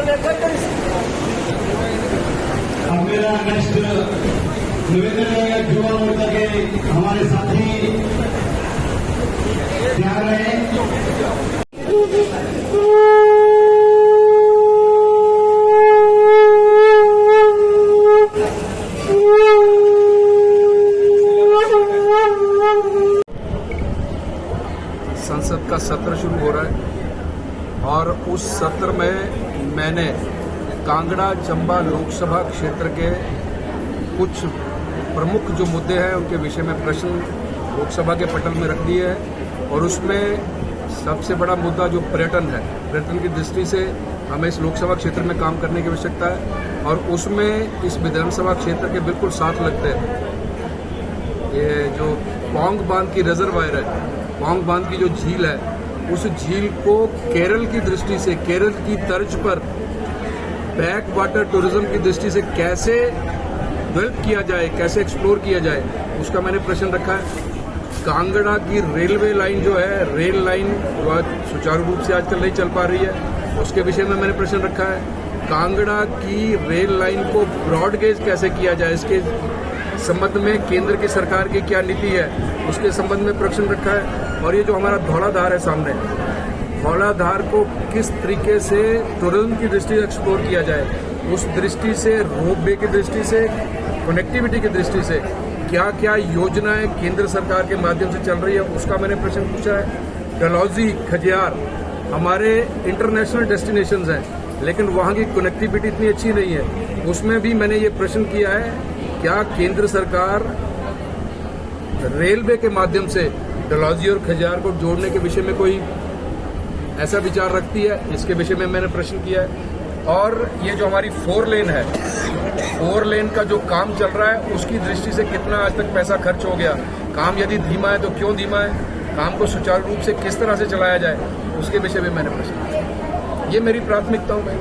अब मेरा नेक्स्ट निवेदन है युवा मोर्चा के हमारे साथी तैयार रहे। संसद का सत्र शुरू हो रहा है और उस सत्र में मैंने कांगड़ा चंबा लोकसभा क्षेत्र के कुछ प्रमुख जो मुद्दे हैं उनके विषय में प्रश्न लोकसभा के पटल में रख दिए हैं और उसमें सबसे बड़ा मुद्दा जो पर्यटन है, पर्यटन की दृष्टि से हमें इस लोकसभा क्षेत्र में काम करने की आवश्यकता है और उसमें इस विधानसभा क्षेत्र के बिल्कुल साथ लगते हैं ये जो पौंग बांध की रिजर्वायर है, पौंग बांध की जो झील है, उस झील को केरल की दृष्टि से, केरल की तर्ज पर बैक वाटर टूरिज्म की दृष्टि से कैसे डेवलप किया जाए, कैसे एक्सप्लोर किया जाए, उसका मैंने प्रश्न रखा है। कांगड़ा की रेलवे लाइन जो है, रेल लाइन जो आज सुचारू रूप से आजकल नहीं चल पा रही है, उसके विषय में मैंने प्रश्न रखा है। कांगड़ा की रेल लाइन को ब्रॉडगेज कैसे किया जाए, इसके संबंध में केंद्र की सरकार की क्या नीति है, उसके संबंध में प्रश्न रखा है। और ये जो हमारा धौलाधार है सामने, धौलाधार को किस तरीके से टूरिज्म की दृष्टि से एक्सप्लोर किया जाए, उस दृष्टि से, रोपवे की दृष्टि से, कनेक्टिविटी की दृष्टि से क्या क्या योजनाएं केंद्र सरकार के माध्यम से चल रही है, उसका मैंने प्रश्न पूछा है। डलहौजी, खजियार हमारे इंटरनेशनल डेस्टिनेशंस हैं, लेकिन वहाँ की कनेक्टिविटी इतनी अच्छी नहीं है, उसमें भी मैंने ये प्रश्न किया है, क्या केंद्र सरकार रेलवे के माध्यम से डलहौजी और खजियार को जोड़ने के विषय में कोई ऐसा विचार रखती है, इसके विषय में मैंने प्रश्न किया है। और ये जो हमारी 4 लेन है, 4 लेन का जो काम चल रहा है उसकी दृष्टि से कितना आज तक पैसा खर्च हो गया, काम यदि धीमा है तो क्यों धीमा है, काम को सुचारू रूप से किस तरह से चलाया जाए, उसके विषय में मैंने प्रश्न किया। ये मेरी प्राथमिकताओं में